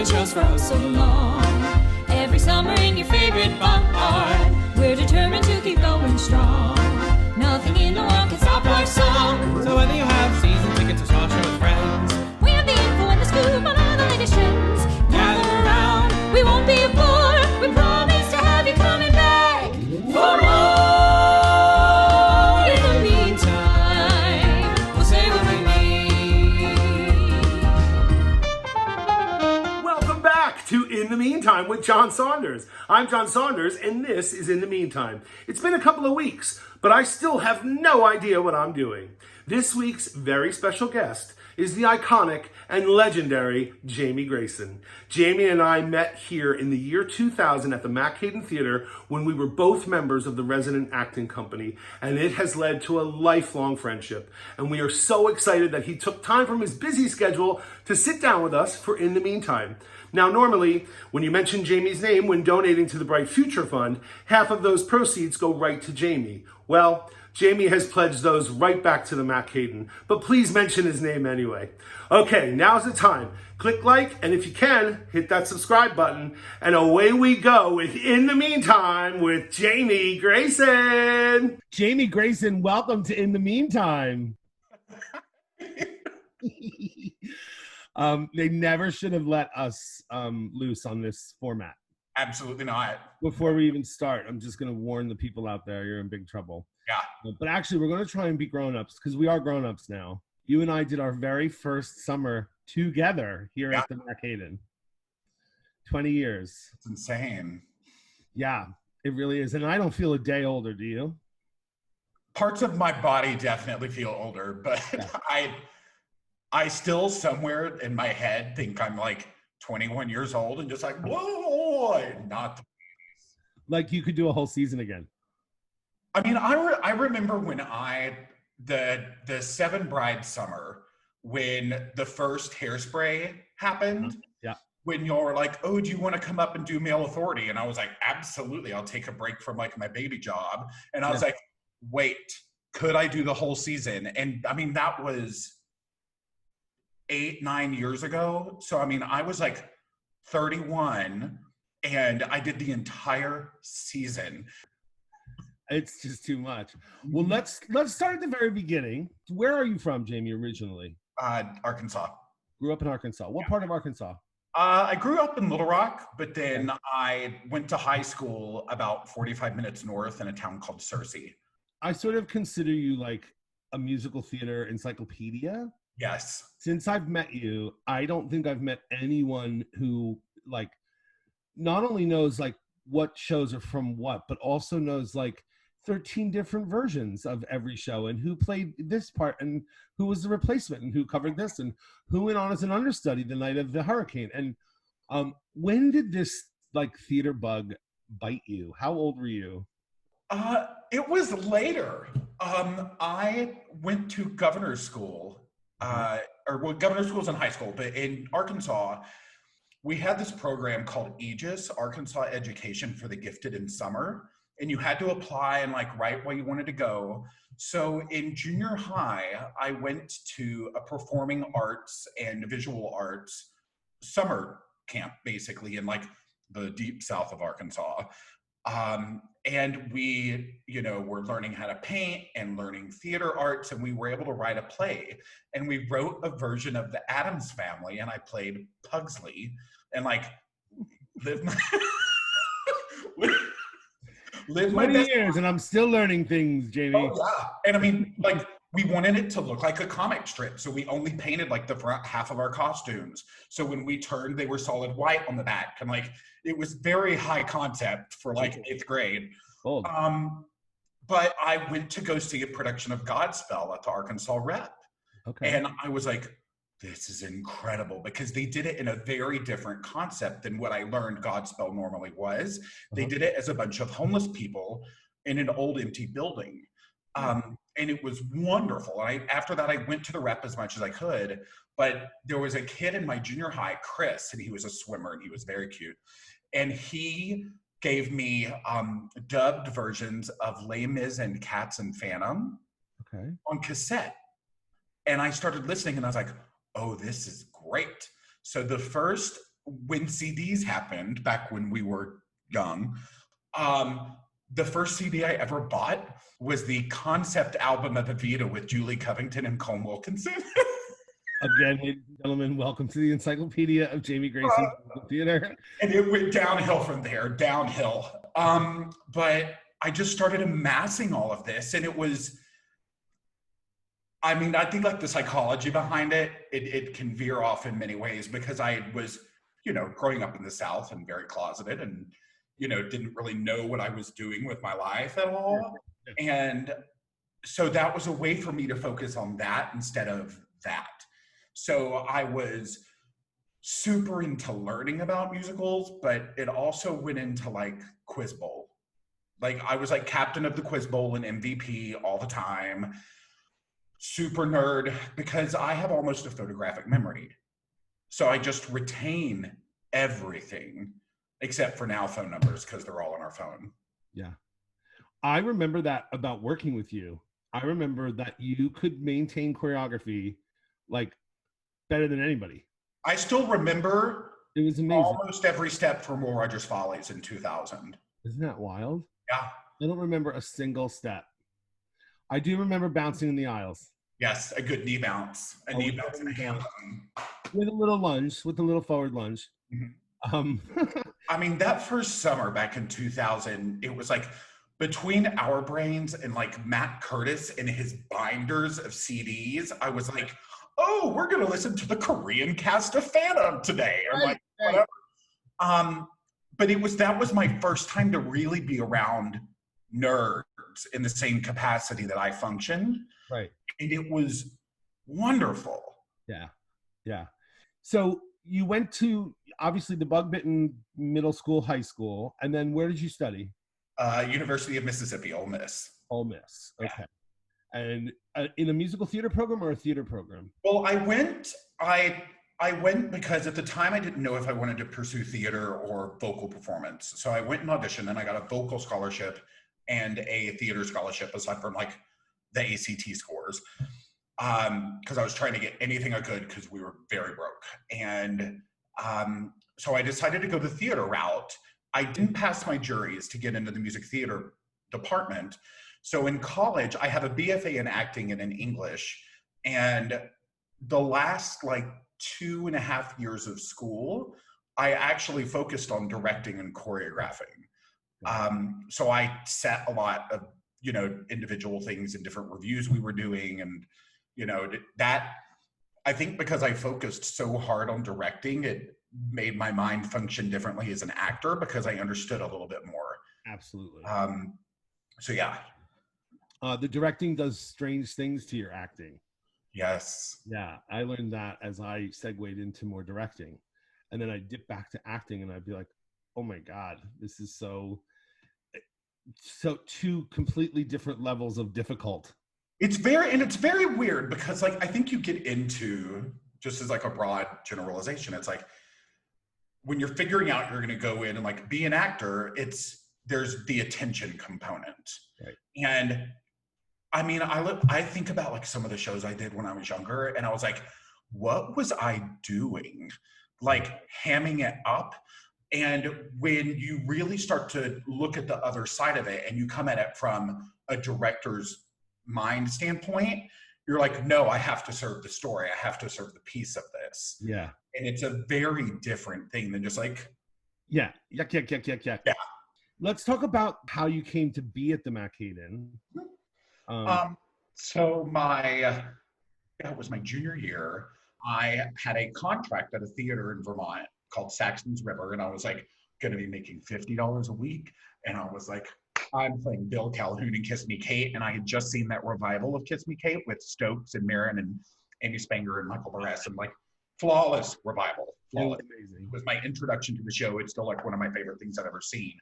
chose for oh so long. Every summer in your favorite bar, we're determined to keep going strong. Nothing in the world can stop our song. So whether you have season tickets or saw a show with friends, We have the info and the scoop on all the latest trends. Gather around, we won't be a bore. We promise to have you coming back for more. In the meantime, we'll say what we mean. Welcome back to In the Meantime with John Saunders. I'm John Saunders, and this is In the Meantime. It's been a couple of weeks, but I still have no idea what I'm doing. This week's very special guest is the iconic and legendary Jamie Grayson. Jamie and I met here in the year 2000 at the Mac-Haydn Theatre when we were both members of the resident acting company, and it has led to a lifelong friendship. And we are so excited that he took time from his busy schedule to sit down with us for In the Meantime. Now, normally, when you mention Jamie's name when donating to the Bright Future Fund, half of those proceeds go right to Jamie. Well, Jamie has pledged those right back to the Mac-Haydn, but please mention his name anyway. Okay, now's the time. Click like, and if you can, hit that subscribe button, and away we go with In the Meantime with Jamie Grayson. Jamie Grayson, welcome to In the Meantime. They never should have let us loose on this format. Absolutely not. Before we even start, I'm just going to warn the people out there, you're in big trouble. Yeah. But actually, we're going to try and be grown-ups because we are grown-ups now. You and I did our very first summer together here at the Mac-Haydn. 20 years. It's insane. Yeah, it really is. And I don't feel a day older, do you? Parts of my body definitely feel older, but yeah. I still somewhere in my head think I'm like 21 years old and just like, whoa, not. Like you could do a whole season again. I mean, I remember when the Seven Brides summer, when the first Hairspray happened. Yeah. When y'all were like, oh, do you want to come up and do Male Authority? And I was like, absolutely, I'll take a break from like my baby job. And I was like, wait, could I do the whole season? And I mean, that was 8-9 years ago. So I mean, I was like 31 and I did the entire season. It's just too much. Well, let's start at the very beginning. Where are you from, Jamie, originally? Arkansas. Grew up in Arkansas. What part of Arkansas? I grew up in Little Rock, but then I went to high school about 45 minutes north in a town called Searcy. I sort of consider you like a musical theater encyclopedia. Yes. Since I've met you, I don't think I've met anyone who like not only knows like what shows are from what, but also knows like 13 different versions of every show and who played this part and who was the replacement and who covered this and who went on as an understudy the night of the hurricane. And when did this like theater bug bite you? How old were you? It was later. I went to governor's school, governor's school's in high school, but in Arkansas, we had this program called Aegis, Arkansas Education for the Gifted in Summer. And you had to apply and like write where you wanted to go. So in junior high, I went to a performing arts and visual arts summer camp, basically in like the deep south of Arkansas. And we, were learning how to paint and learning theater arts, and we were able to write a play. And we wrote a version of the Addams Family, and I played Pugsley, and like lived my 20 years, and I'm still learning things, Jamie. Oh, yeah. And I mean, like, we wanted it to look like a comic strip, so we only painted like the front half of our costumes. So when we turned, they were solid white on the back, and like it was very high concept for like 8th grade. Bold. But I went to go see a production of Godspell at the Arkansas Rep. Okay. And I was like, this is incredible, because they did it in a very different concept than what I learned Godspell normally was. They did it as a bunch of homeless people in an old empty building. And it was wonderful. And after that, I went to the Rep as much as I could, but there was a kid in my junior high, Chris, and he was a swimmer and he was very cute. And he gave me dubbed versions of Les Mis and Cats and Phantom on cassette. And I started listening and I was like, oh, this is great. So the first when CDs happened, back when we were young, the first CD I ever bought was the concept album of Evita with Julie Covington and Colm Wilkinson. Again, ladies and gentlemen, welcome to the Encyclopedia of Jamie Grayson Theater. And it went downhill from there, downhill. But I just started amassing all of this, and it was, I mean, I think like the psychology behind it can veer off in many ways, because I was, you know, growing up in the South and very closeted, and, you know, didn't really know what I was doing with my life at all. And so that was a way for me to focus on that instead of that. So I was super into learning about musicals, but it also went into like Quiz Bowl. Like I was like captain of the Quiz Bowl and MVP all the time. Super nerd, because I have almost a photographic memory. So I just retain everything except for now phone numbers, because they're all on our phone. Yeah. I remember that about working with you. I remember that you could maintain choreography like better than anybody. I still remember it was amazing. Almost every step from Will Rogers Follies in 2000. Isn't that wild? Yeah. I don't remember a single step. I do remember bouncing in the aisles. Yes, a good knee bounce. A knee bounce and a hand. With a little lunge, with a little forward lunge. Mm-hmm. I mean, that first summer back in 2000, it was like between our brains and like Matt Curtis and his binders of CDs, I was like, oh, we're going to listen to the Korean cast of Phantom today. I'm like, whatever. But that was my first time to really be around nerds in the same capacity that I functioned. Right. And it was wonderful. Yeah. Yeah. So you went to, obviously, the Bug-Bitten Middle School, High School, and then where did you study? University of Mississippi, Ole Miss. Ole Miss. Okay. Yeah. And in a musical theater program or a theater program? Well, I went because at the time I didn't know if I wanted to pursue theater or vocal performance. So I went and auditioned, and I got a vocal scholarship and a theater scholarship aside from like the ACT scores. Because I was trying to get anything I could, because we were very broke. And so I decided to go the theater route. I didn't pass my juries to get into the music theater department. So in college, I have a BFA in acting and in English. And the last like 2.5 years of school, I actually focused on directing and choreographing. So I set a lot of, you know, individual things in different reviews we were doing. And, you know, that, I think because I focused so hard on directing, it made my mind function differently as an actor, because I understood a little bit more. Absolutely. So yeah. The directing does strange things to your acting. Yes. Yeah, I learned that as I segued into more directing. And then I dip back to acting, and I'd be like, oh my God, this is so two completely different levels of difficult. It's very weird, because like, I think you get into, just as like a broad generalization, it's like, when you're figuring out you're going to go in and like be an actor, there's the attention component. Right. And I mean, I think about like some of the shows I did when I was younger, and I was like, what was I doing? Like hamming it up. And when you really start to look at the other side of it, and you come at it from a director's mind standpoint, you're like, no, I have to serve the story. I have to serve the piece of this. Yeah. And it's a very different thing than just like, yeah. Let's talk about how you came to be at the Mac-Haydn. So it was my junior year. I had a contract at a theater in Vermont called Saxon's River, and I was like going to be making $50 a week. And I was like, I'm playing Bill Calhoun in Kiss Me Kate, and I had just seen that revival of Kiss Me Kate with Stokes and Marin and Amy Spanger and Michael Buress, and like flawless revival. Flawless. It was amazing. It was my introduction to the show. It's still like one of my favorite things I've ever seen.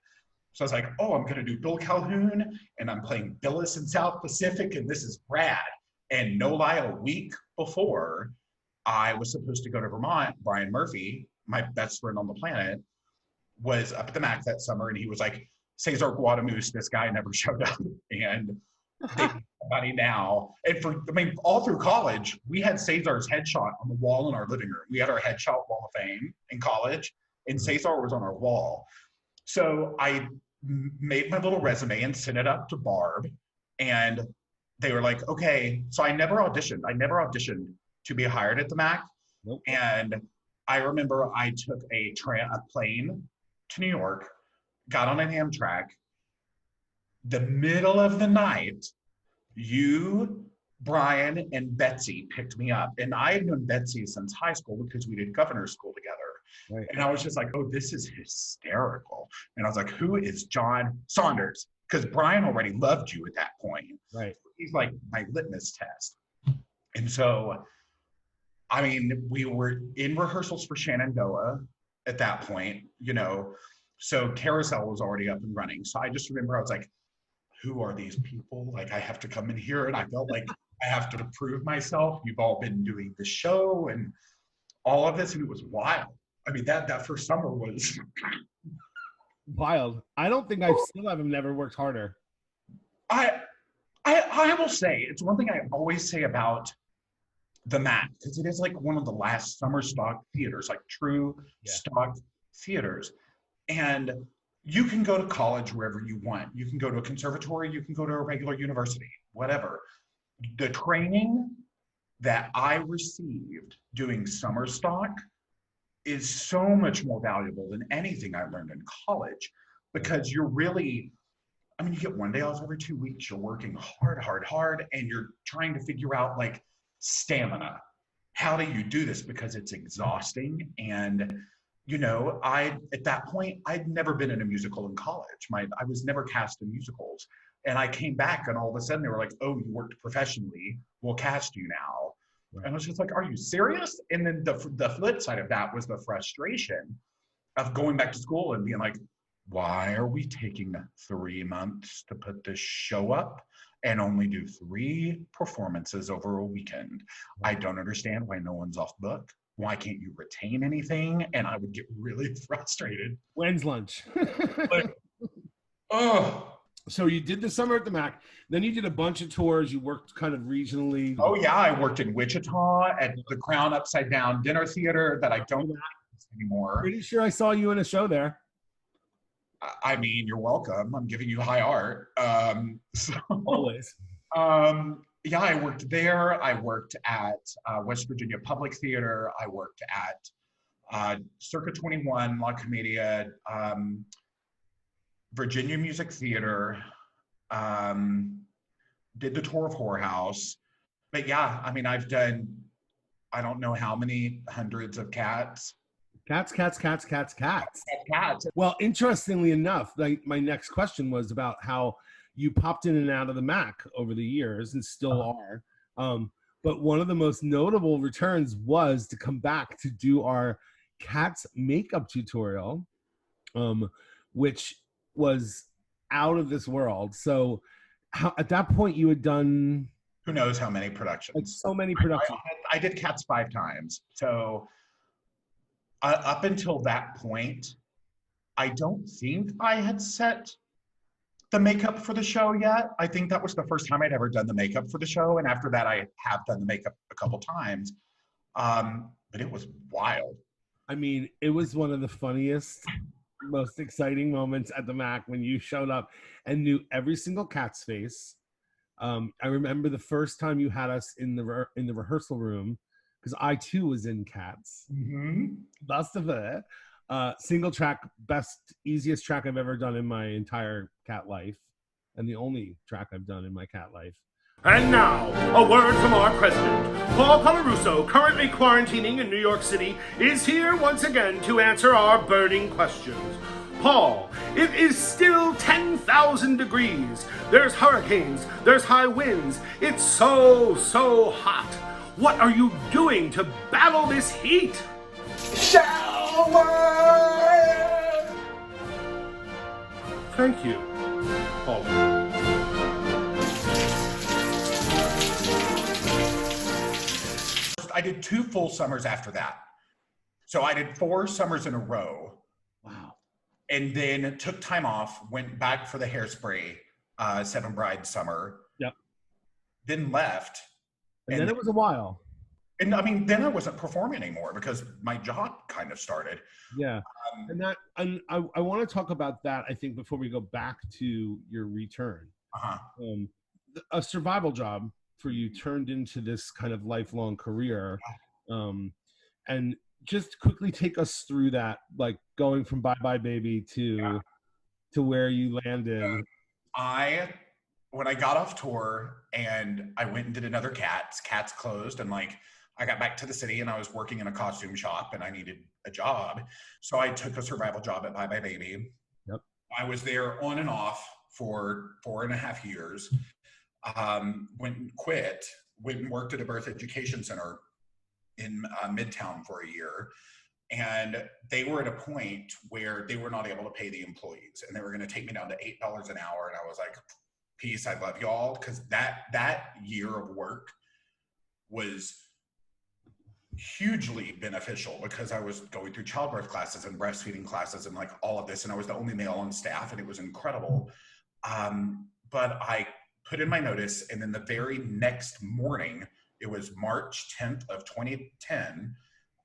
So I was like, oh, I'm going to do Bill Calhoun, and I'm playing Billis in South Pacific, and this is rad. And no lie, a week before I was supposed to go to Vermont, Brian Murphy, my best friend on the planet, was up at the Mac that summer, and he was like, Cesar Guadamus, this guy never showed up. And they need somebody now. And all through college, we had Cesar's headshot on the wall in our living room. We had our headshot wall of fame in college, and Cesar was on our wall. So I made my little resume and sent it up to Barb, and they were like, okay. So I never auditioned to be hired at the Mac. Nope. And I remember I took a plane to New York, got on an Amtrak. The middle of the night, you, Brian, and Betsy picked me up. And I had known Betsy since high school because we did governor's school together. Right. And I was just like, oh, this is hysterical. And I was like, who is John Saunders? Because Brian already loved you at that point. Right. He's like my litmus test. And so, I mean, we were in rehearsals for Shenandoah at that point, so Carousel was already up and running. So I just remember I was like, who are these people? Like, I have to come in here, and I felt like I have to prove myself. You've all been doing the show and all of this, and it was wild. I mean, that first summer was wild. I don't think I've never worked harder. I will say, it's one thing I always say about the Mac, because it is like one of the last summer stock theaters, like true stock theaters. And you can go to college wherever you want. You can go to a conservatory, you can go to a regular university, whatever. The training that I received doing summer stock is so much more valuable than anything I learned in college, because you're really, I mean, you get one day off every 2 weeks, you're working hard, and you're trying to figure out like stamina. How do you do this? Because it's exhausting. And at that point, I'd never been in a musical in college. I was never cast in musicals. And I came back, and all of a sudden they were like, oh, you worked professionally, we'll cast you now. Right. And I was just like, are you serious? And then the flip side of that was the frustration of going back to school and being like, why are we taking 3 months to put this show up and only do 3 performances over a weekend? I don't understand why no one's off book. Why can't you retain anything? And I would get really frustrated. When's lunch? Like, oh. So you did the summer at the Mac, then you did a bunch of tours. You worked kind of regionally. Oh yeah, I worked in Wichita at the Crown Upside Down Dinner Theater that I don't do anymore. Pretty sure I saw you in a show there. I mean, you're welcome. I'm giving you high art. Always. Yeah, I worked there. I worked at West Virginia Public Theater. I worked at Circa 21, La Comedia, Virginia Music Theater, did the tour of Whorehouse. But yeah, I mean, I've done, I don't know how many hundreds of cats. Cats. Well, interestingly enough, my next question was about how you popped in and out of the Mac over the years and still are. But one of the most notable returns was to come back to do our Cats makeup tutorial, which was out of this world. So at that point you had done who knows how many productions. Like so many productions. I did Cats 5 times. So up until that point, I don't think I had set the makeup for the show yet. I think that was the first time I'd ever done the makeup for the show. And after that, I have done the makeup a couple times. But it was wild. I mean, it was one of the funniest, most exciting moments at the Mac when you showed up and knew every single cat's face. I remember the first time you had us in the rehearsal room, because I too was in Cats. Mm-hmm. Best of it. Single track, easiest track I've ever done in my entire cat life, and the only track I've done in my cat life. And now, a word from our president. Paul Colarusso, currently quarantining in New York City, is here once again to answer our burning questions. Paul, it is still 10,000 degrees. There's hurricanes, there's high winds. It's so hot. What are you doing to battle this heat? Shower! Thank you, Paul. I did 2 full summers after that. So I did 4 summers in a row. Wow. And then took time off, went back for the Hairspray 7 Brides summer. Yep. then left. And then it was a while. And I mean, then I wasn't performing anymore because my job kind of started. Yeah. And I want to talk about that, I think, before we go back to your return. A survival job for you turned into this kind of lifelong career. And just quickly take us through that, like going from Bye Bye Baby to where you landed. When I got off tour and I went and did another Cats closed, and like I got back to the city and I was working in a costume shop and I needed a job. So I took a survival job at Bye Bye Baby. Yep. I was there on and off for 4.5 years. Went and worked at a birth education center in Midtown for a year. And they were at a point where they were not able to pay the employees and they were going to take me down to $8 an hour. And I was like, peace, I love y'all. Because that year of work was hugely beneficial because I was going through childbirth classes and breastfeeding classes and like all of this. And I was the only male on staff and it was incredible. But I put in my notice, and then the very next morning, it was March 10th of 2010,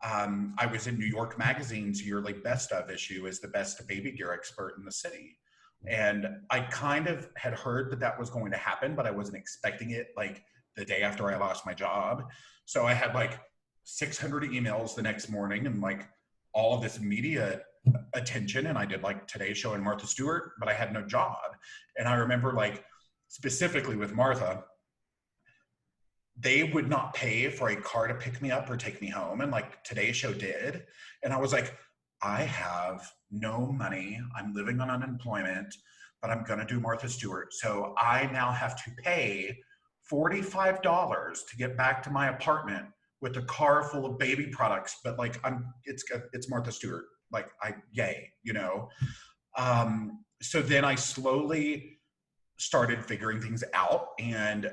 I was in New York Magazine's yearly best of issue as the best baby gear expert in the city. And I kind of had heard that was going to happen, but I wasn't expecting it like the day after I lost my job. So I had like 600 emails the next morning and like all of this media attention. And I did like Today Show and Martha Stewart, but I had no job. And I remember like specifically with Martha, they would not pay for a car to pick me up or take me home. And like Today Show did. And I was like, I have no money. I'm living on unemployment, but I'm going to do Martha Stewart. So I now have to pay $45 to get back to my apartment with a car full of baby products. But like, it's Martha Stewart. Like yay, you know? So then I slowly started figuring things out. And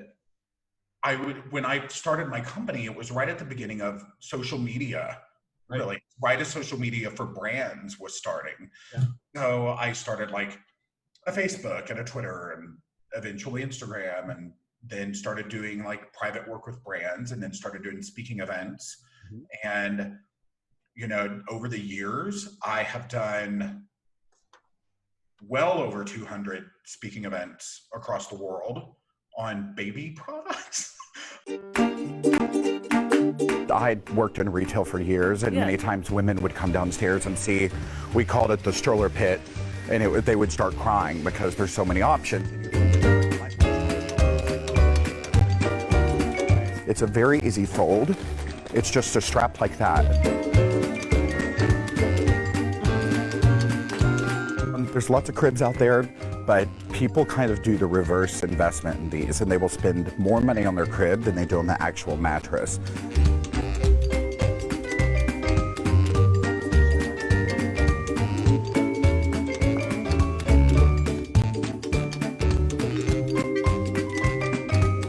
when I started my company, it was right at the beginning of social media, really, right as social media for brands was starting. Yeah. So I started like a Facebook and a Twitter and eventually Instagram, and then started doing like private work with brands, and then started doing speaking events. Mm-hmm. And, you know, over the years, I have done well over 200 speaking events across the world on baby products. I worked in retail for years, and many times women would come downstairs and see, we called it the stroller pit, and they would start crying because there's so many options. It's a very easy fold. It's just a strap like that. There's lots of cribs out there, but people kind of do the reverse investment in these, and they will spend more money on their crib than they do on the actual mattress.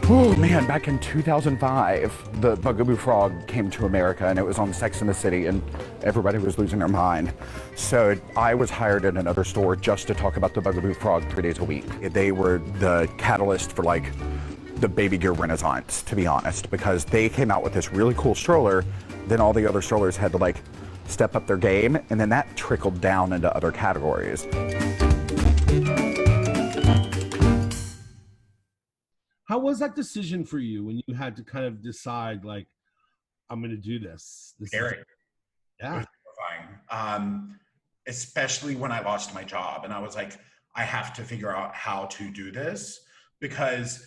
Oh man, back in 2005, the Bugaboo Frog came to America, and it was on Sex and the City, and everybody was losing their mind. So I was hired at another store just to talk about the Bugaboo Frog 3 days a week. They were the catalyst for like the baby gear renaissance, to be honest, because they came out with this really cool stroller. Then all the other strollers had to like step up their game, and then that trickled down into other categories. How was that decision for you when you had to kind of decide, like, I'm going to do this? Scary. Yeah. It was terrifying. Especially when I lost my job. And I was like, I have to figure out how to do this, because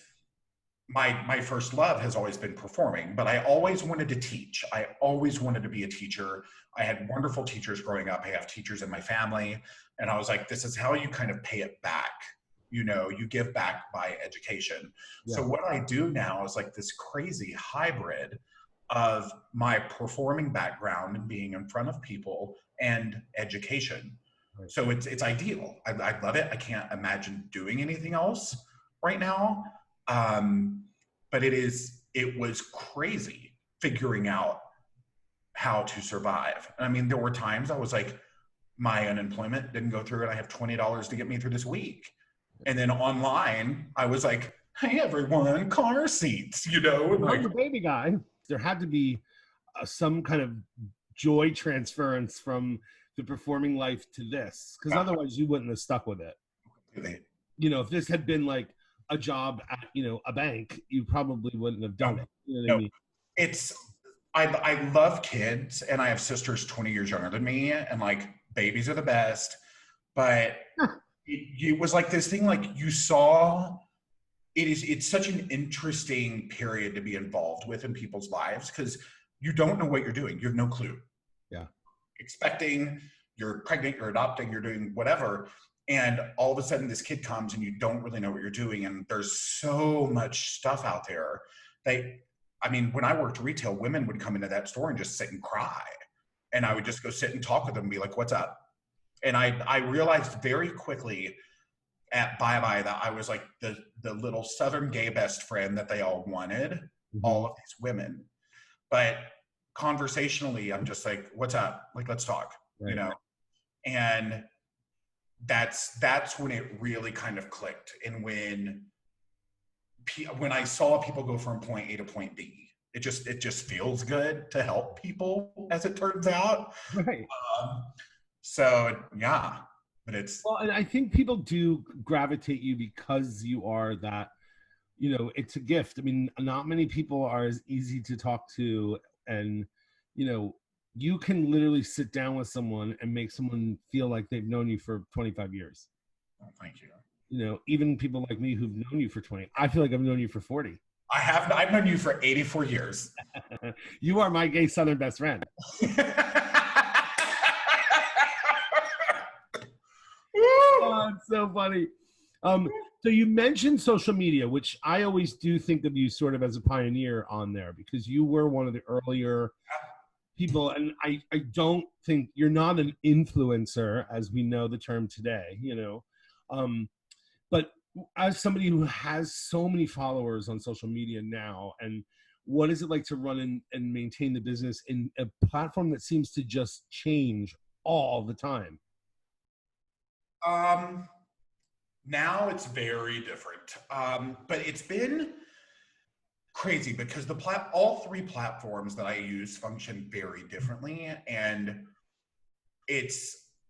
my first love has always been performing, but I always wanted to teach. I always wanted to be a teacher. I had wonderful teachers growing up. I have teachers in my family. And I was like, this is how you kind of pay it back. You know, you give back by education. Yeah. So what I do now is like this crazy hybrid of my performing background and being in front of people and education. Right. So it's ideal. I love it. I can't imagine doing anything else right now. But it was crazy figuring out how to survive. I mean, there were times I was like, my unemployment didn't go through and I have $20 to get me through this week. And then online, I was like, hey everyone, car seats, you know, and I'm like, the baby guy. There had to be some kind of joy transference from the performing life to this, because otherwise you wouldn't have stuck with it. You know, if this had been like a job at, you know, a bank, you probably wouldn't have done it. You know what I mean? It's, I love kids, and I have sisters 20 years younger than me, and like babies are the best, but it was like this thing, like you saw, it's such an interesting period to be involved with in people's lives, because you don't know what you're doing. You have no clue. Yeah. Expecting, you're pregnant, you're adopting, you're doing whatever. And all of a sudden this kid comes and you don't really know what you're doing. And there's so much stuff out there. I mean, when I worked retail, women would come into that store and just sit and cry. And I would just go sit and talk with them and be like, what's up? And I realized very quickly at Bye-Bye that I was like the little Southern gay best friend that they all wanted, all of these women. But conversationally, I'm just like, what's up? Like, let's talk, you know? And that's when it really kind of clicked. And when I saw people go from point A to point B, it just feels good to help people, as it turns out. Right. So yeah, but it's, well, and I think people do gravitate you because you are that, you know, it's a gift. I mean, not many people are as easy to talk to, and, you know, you can literally sit down with someone and make someone feel like they've known you for 25 years. oh, thank you. You know, even people like me who've known you for 20, I feel like I've known you for 40. I've known you for 84 years. You are my gay Southern best friend. Oh, it's so funny. So you mentioned social media, which I always do think of you sort of as a pioneer on there, because you were one of the earlier people, and I don't think you're not an influencer as we know the term today, you know, but as somebody who has so many followers on social media now, and what is it like to run and maintain the business in a platform that seems to just change all the time? Now it's very different, but it's been crazy because all three platforms that I use function very differently, and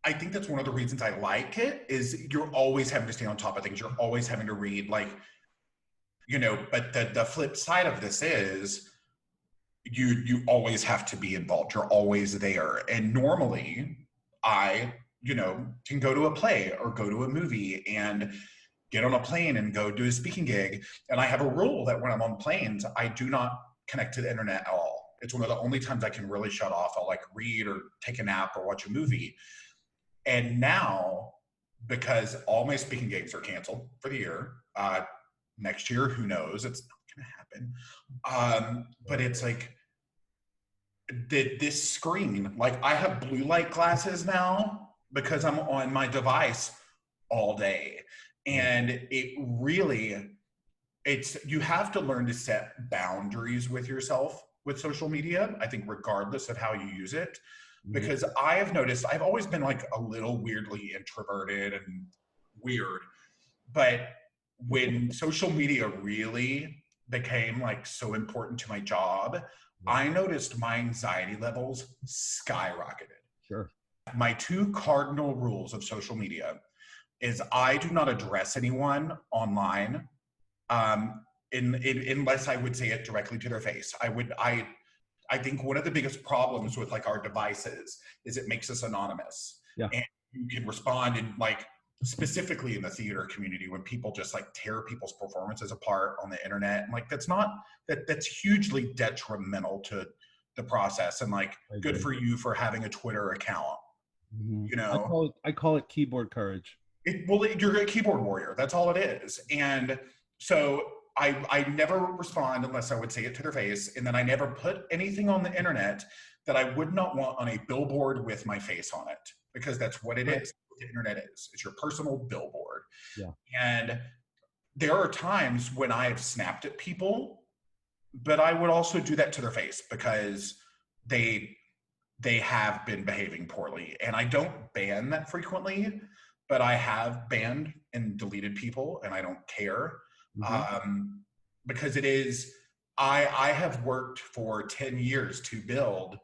I think that's one of the reasons I like it, is you're always having to stay on top of things. You're always having to read, like, you know, but the flip side of this is you always have to be involved. You're always there. And normally I, you know, can go to a play or go to a movie and get on a plane and go do a speaking gig. And I have a rule that when I'm on planes, I do not connect to the internet at all. It's one of the only times I can really shut off. I'll like read or take a nap or watch a movie. And now, because all my speaking gigs are canceled for the year, next year, who knows? It's not going to happen. But it's like this screen, like I have blue light glasses now because I'm on my device all day. And it really, you have to learn to set boundaries with yourself with social media, I think, regardless of how you use it. Because I have noticed, I've always been like a little weirdly introverted and weird, but when social media really became like so important to my job, I noticed my anxiety levels skyrocketed. Sure. My two cardinal rules of social media is I do not address anyone online unless I would say it directly to their face. I think one of the biggest problems with like our devices is it makes us anonymous. Yeah. And you can respond in like, specifically in the theater community, when people just like tear people's performances apart on the internet. And like, that's hugely detrimental to the process. And like, good for you for having a Twitter account. You know, I call it keyboard courage. You're a keyboard warrior. That's all it is. And so I never respond unless I would say it to their face. And then I never put anything on the internet that I would not want on a billboard with my face on it, because that's what it is. The internet is. It's your personal billboard. Yeah. And there are times when I have snapped at people, but I would also do that to their face because they have been behaving poorly. And I don't ban that frequently, but I have banned and deleted people, and I don't care. because it is. I have worked for 10 years to build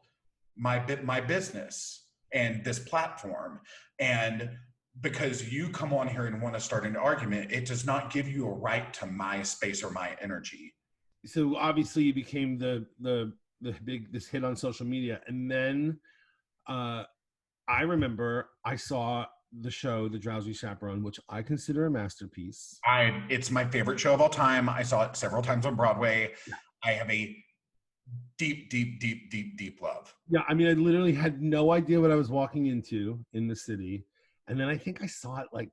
my business and this platform, and because you come on here and want to start an argument, it does not give you a right to my space or my energy. So obviously you became the big this hit on social media, and then I remember I saw the show The Drowsy Chaperone, which I consider a masterpiece. It's my favorite show of all time. I saw it several times on Broadway. Yeah. I have a deep love. Yeah, I mean, I literally had no idea what I was walking into in the city, and then I think I saw it like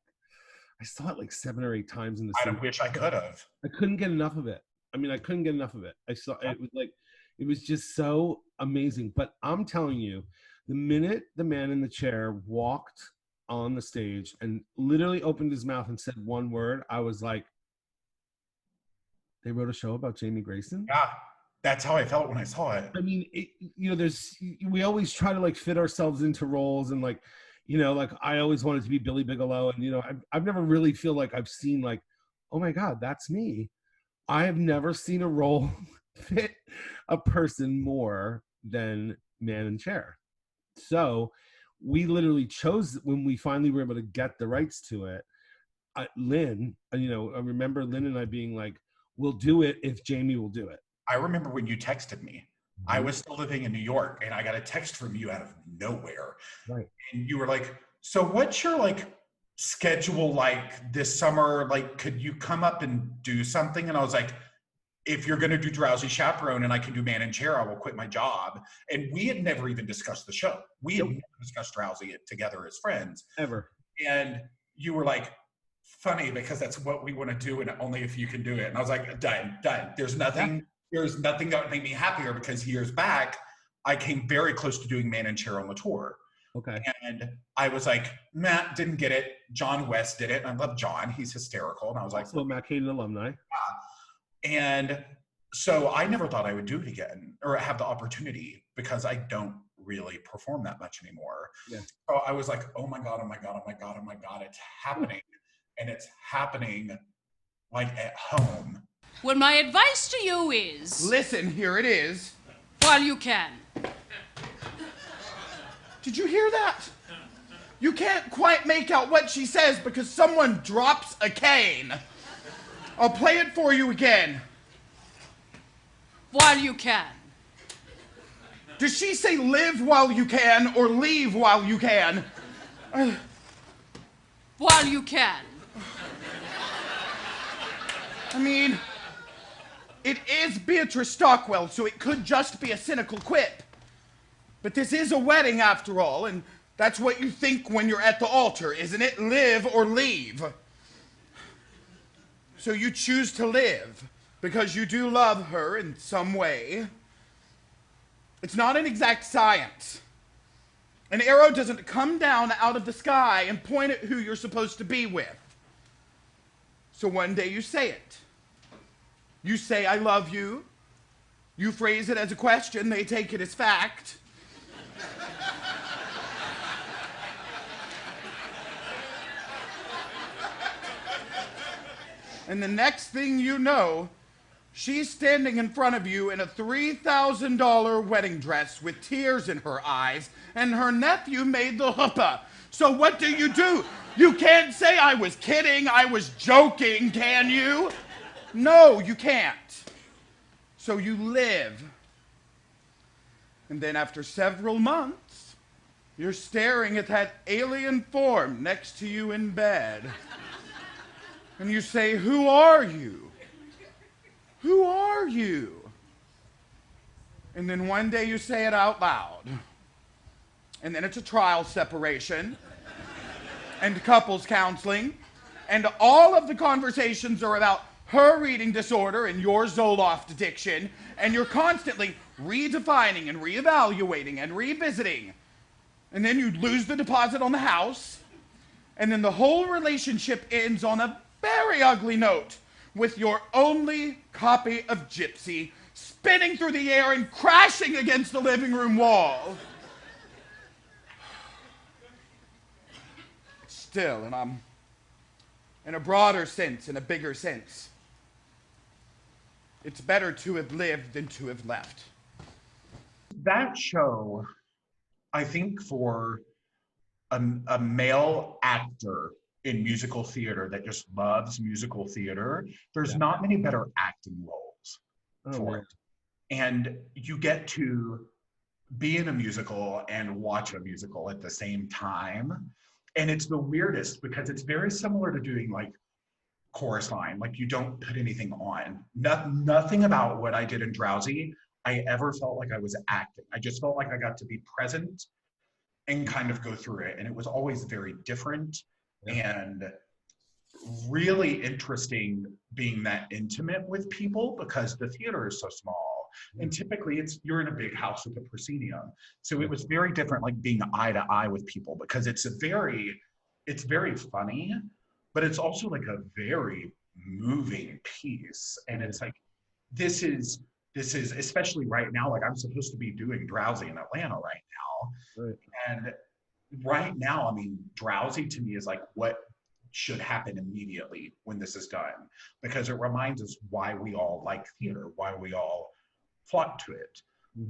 7 or 8 times in the city. I wish I could have. I couldn't get enough of it. I mean, I couldn't get enough of it. I saw it was just so amazing. But I'm telling you, the minute the man in the chair walked on the stage and literally opened his mouth and said one word, I was like, they wrote a show about Jamie Grayson? Yeah, that's how I felt when I saw it. I mean, we always try to like fit ourselves into roles, and like, like I always wanted to be Billy Bigelow, and I've never really feel like I've seen like, oh my God, that's me. I have never seen a role fit a person more than man in chair. So we literally chose, when we finally were able to get the rights to it, Lynn, I remember Lynn and I being like, we'll do it if Jamie will do it. I remember when you texted me. I was still living in New York, and I got a text from you out of nowhere. Right. And you were like, so what's your like schedule like this summer? Like, could you come up and do something? And I was like, if you're going to do Drowsy Chaperone and I can do Man in Chair, I will quit my job. And we had never even discussed the show. We had never discussed Drowsy together as friends. Ever. And you were like, funny, because that's what we want to do, and only if you can do it. And I was like, done. There's nothing that would make me happier, because years back, I came very close to doing Man in Chair on the tour. Okay. And I was like, Matt didn't get it. John West did it. And I love John. He's hysterical. And I was like, also Mac-Haydn alumni. Yeah. And so I never thought I would do it again, or have the opportunity, because I don't really perform that much anymore. Yeah. So I was like, oh my God, it's happening. And it's happening like at home. Well, my advice to you is... Listen, here it is. While you can. Did you hear that? You can't quite make out what she says because someone drops a cane. I'll play it for you again. While you can. Does she say live while you can or leave while you can? While you can. I mean, it is Beatrice Stockwell, so it could just be a cynical quip. But this is a wedding after all, and that's what you think when you're at the altar, isn't it? Live or leave. So you choose to live because you do love her in some way. It's not an exact science. An arrow doesn't come down out of the sky and point at who you're supposed to be with. So one day you say it. You say, I love you. You phrase it as a question. They take it as fact. And the next thing you know, she's standing in front of you in a $3,000 wedding dress with tears in her eyes, and her nephew made the chuppah. So what do? You can't say I was kidding, I was joking, can you? No, you can't. So you live. And then after several months, you're staring at that alien form next to you in bed. And you say, who are you? Who are you? And then one day you say it out loud. And then it's a trial separation and couples counseling. And all of the conversations are about her reading disorder and your Zoloft addiction. And you're constantly redefining and reevaluating and revisiting. And then you lose the deposit on the house. And then the whole relationship ends on a very ugly note, with your only copy of Gypsy spinning through the air and crashing against the living room wall. Still, and I'm in a broader sense, in a bigger sense, It's better to have lived than to have left. That show, I think for a male actor in musical theater that just loves musical theater, there's not many better acting roles for it. And you get to be in a musical and watch a musical at the same time. And it's the weirdest because it's very similar to doing like chorus line, like you don't put anything on. Nothing about what I did in Drowsy, I ever felt like I was acting. I just felt like I got to be present and kind of go through it. And it was always very different and really interesting being that intimate with people because the theater is so small. And typically you're in a big house with a proscenium. So it was very different, like being eye to eye with people because it's very funny, but it's also like a very moving piece. And it's like, this is especially right now, like I'm supposed to be doing Drowsy in Atlanta right now. Right. And right now, I mean, Drowsy to me is like what should happen immediately when this is done, because it reminds us why we all like theater, why we all flock to it.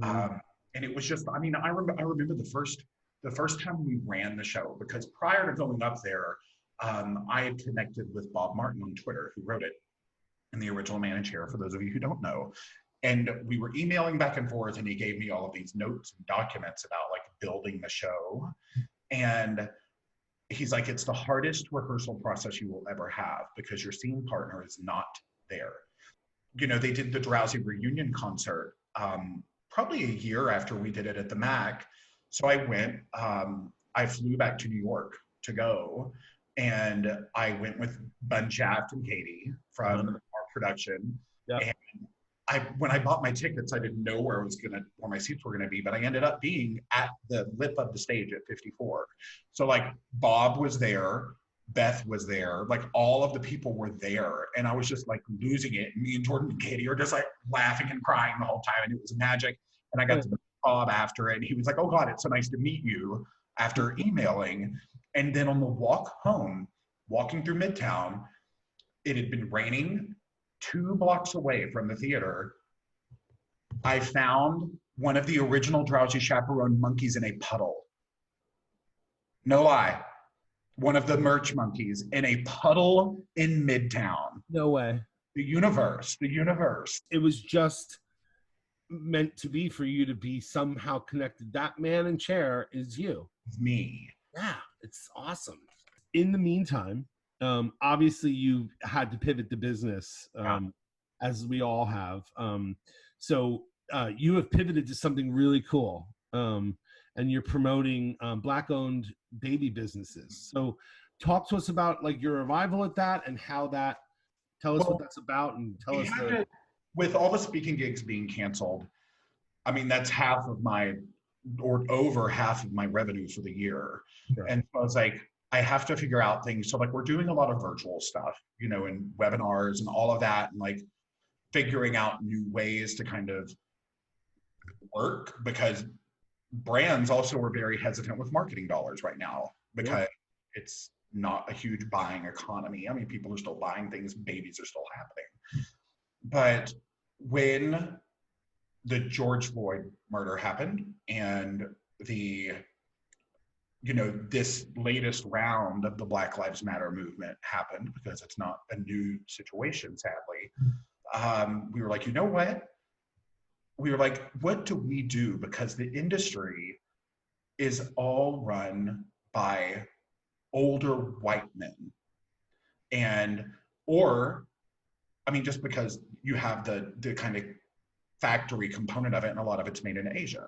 And it was just, I mean, I remember the first time we ran the show, because prior to going up there, I had connected with Bob Martin on Twitter, who wrote it, and the original manager, for those of you who don't know. And we were emailing back and forth, and he gave me all of these notes and documents about like building the show. And he's like, it's the hardest rehearsal process you will ever have because your scene partner is not there. You know, they did the Drowsy reunion concert probably a year after we did it at the Mac. So I went, I flew back to New York to go, and I went with Bun Shaft and Katie from our production. And when I bought my tickets, I didn't know where my seats were gonna be, but I ended up being at the lip of the stage at 54. So like Bob was there, Beth was there, like all of the people were there, and I was just like losing it. And me and Jordan and Katie are just like laughing and crying the whole time, and it was magic. And I got to meet Bob after it, and he was like, "Oh God, it's so nice to meet you," after emailing. And then on the walk home, walking through Midtown, it had been raining. 2 blocks away from the theater, I found one of the original Drowsy Chaperone monkeys in a puddle. No lie. One of the merch monkeys in a puddle in Midtown. No way. The universe. It was just meant to be for you to be somehow connected. That man in chair is you. It's me. Yeah, it's awesome. In the meantime, obviously you had to pivot the business, as we all have. So you have pivoted to something really cool, and you're promoting Black-owned baby businesses. So talk to us about like your arrival at that and how that, tell us what that's about, and tell us with all the speaking gigs being canceled, I mean, that's half of over half of my revenue for the year. Sure. And so I was like, I have to figure out things. So like we're doing a lot of virtual stuff, you know, and webinars and all of that, and like figuring out new ways to kind of work, because brands also are very hesitant with marketing dollars right now because it's not a huge buying economy. I mean, people are still buying things, babies are still happening. But when the George Floyd murder happened and this latest round of the Black Lives Matter movement happened, because it's not a new situation, sadly, we were like, you know what? We were like, what do we do? Because the industry is all run by older white men. Just because you have the kind of factory component of it, and a lot of it's made in Asia.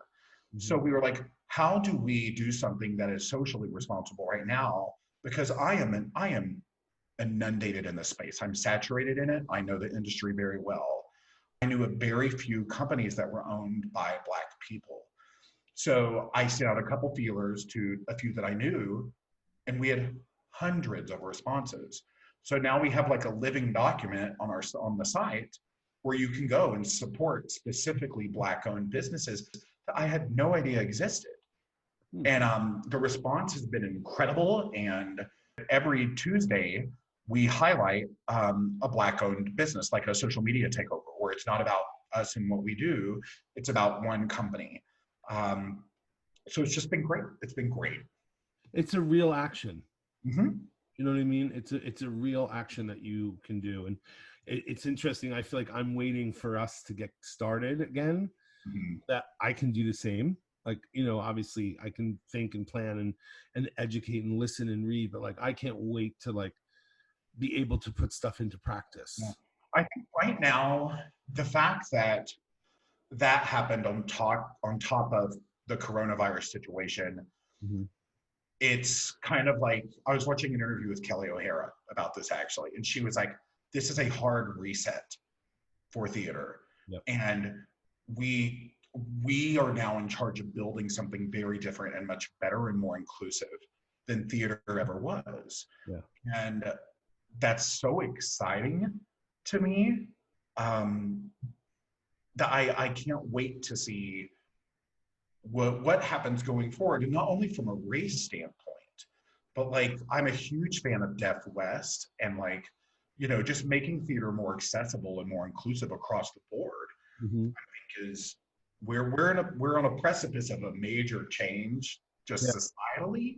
Mm-hmm. So we were like, how do we do something that is socially responsible right now? Because I am inundated in this space. I'm saturated in it. I know the industry very well. I knew a very few companies that were owned by Black people. So I sent out a couple feelers to a few that I knew, and we had hundreds of responses. So now we have like a living document on the site where you can go and support specifically Black-owned businesses that I had no idea existed. And the response has been incredible. And every Tuesday, we highlight a Black-owned business, like a social media takeover, before. It's not about us and what we do. It's about one company. So it's just been great. It's been great. It's a real action. Mm-hmm. You know what I mean? It's a real action that you can do. And it's interesting. I feel like I'm waiting for us to get started again, that I can do the same. Like, you know, obviously I can think and plan and educate and listen and read, but like, I can't wait to like be able to put stuff into practice. Yeah. I think right now, the fact that that happened on top of the coronavirus situation, it's kind of like, I was watching an interview with Kelly O'Hara about this actually, and she was like, this is a hard reset for theater. Yep. And we are now in charge of building something very different and much better and more inclusive than theater ever was. Yeah. And that's so exciting to me, that I can't wait to see what happens going forward, and not only from a race standpoint, but like, I'm a huge fan of Deaf West, and like, you know, just making theater more accessible and more inclusive across the board. I think is we're on a precipice of a major change, just societally,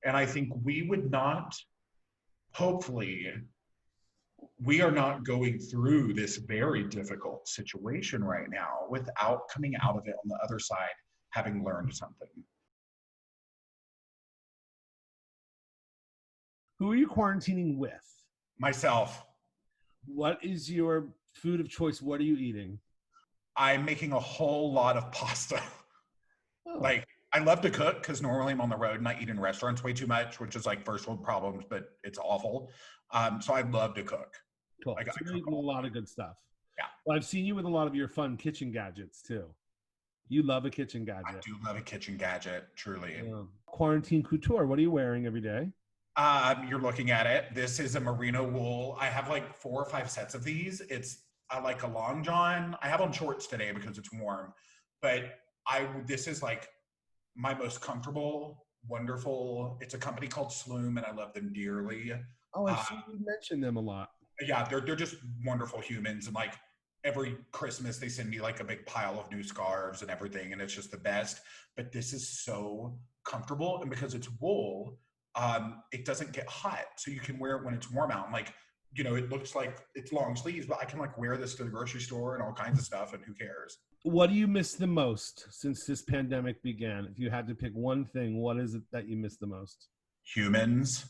and I think we would not, hopefully, we are not going through this very difficult situation right now without coming out of it on the other side having learned something. Who are you quarantining with? Myself. What is your food of choice? What are you eating? I'm making a whole lot of pasta. Oh. Like, I love to cook because normally I'm on the road and I eat in restaurants way too much, which is like first world problems, but it's awful. So I love to cook. Cool. Like, so you're eating a lot of good stuff. Yeah. Well, I've seen you with a lot of your fun kitchen gadgets too. You love a kitchen gadget. I do love a kitchen gadget, truly. Quarantine couture. What are you wearing every day? You're looking at it. This is a merino wool. I have like 4 or 5 sets of these. It's like a long john. I have on shorts today because it's warm, but this is like my most comfortable, wonderful. It's a company called Sloom, and I love them dearly. Oh, I've seen you mention them a lot. Yeah, they're just wonderful humans, and like every Christmas they send me like a big pile of new scarves and everything, and it's just the best. But this is so comfortable, and because it's wool, it doesn't get hot, so you can wear it when it's warm out. And like, you know, it looks like it's long sleeves, but I can like wear this to the grocery store and all kinds of stuff, and who cares? What do you miss the most since this pandemic began? If you had to pick one thing, what is it that you miss the most? Humans.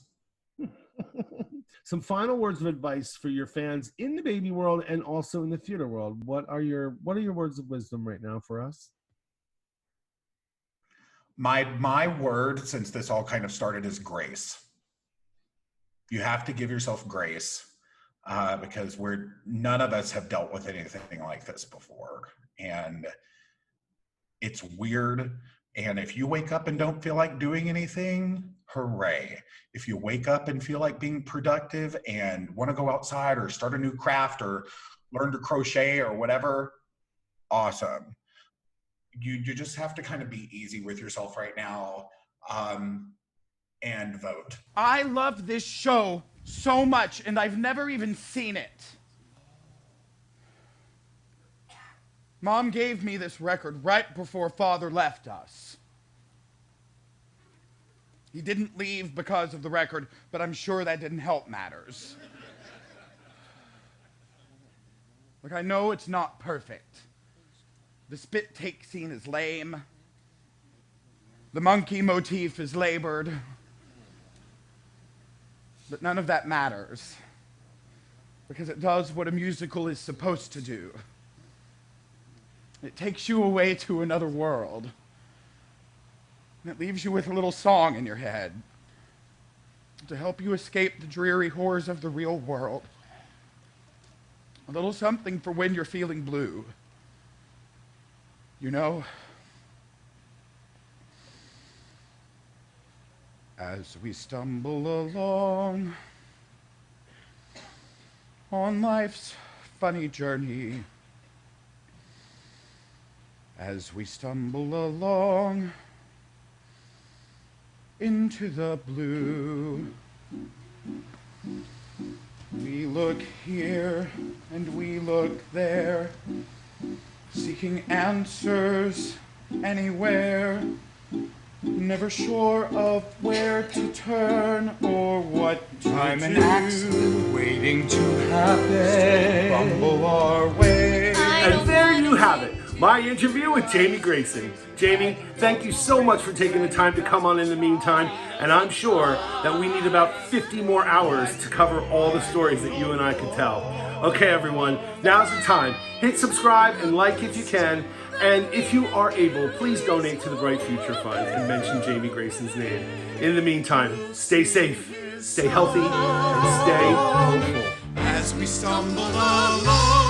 Some final words of advice for your fans in the baby world and also in the theater world. What are your words of wisdom right now for us? My word, since this all kind of started, is grace. You have to give yourself grace, because none of us have dealt with anything like this before, and it's weird. And if you wake up and don't feel like doing anything, hooray. If you wake up and feel like being productive and want to go outside or start a new craft or learn to crochet or whatever, awesome. You just have to kind of be easy with yourself right now, and vote. I love this show so much, and I've never even seen it. Mom gave me this record right before Father left us. He didn't leave because of the record, but I'm sure that didn't help matters. Look, I know it's not perfect. The spit take scene is lame. The monkey motif is labored. But none of that matters, because it does what a musical is supposed to do. It takes you away to another world. And it leaves you with a little song in your head to help you escape the dreary horrors of the real world. A little something for when you're feeling blue. You know, as we stumble along on life's funny journey, as we stumble along into the blue, We look here and we look there, seeking answers anywhere, never sure of where to turn or what to I'm an do. accident waiting to happen. Bumble our way. And there you have it, my interview with Jamie Grayson. Jamie, thank you so much for taking the time to come on In the Meantime, and I'm sure that we need about 50 more hours to cover all the stories that you and I could tell. Okay, everyone, now's the time. Hit subscribe and like if you can, and if you are able, please donate to the Bright Future Fund and mention Jamie Grayson's name. In the meantime, stay safe, stay healthy, and stay hopeful. As we stumble along.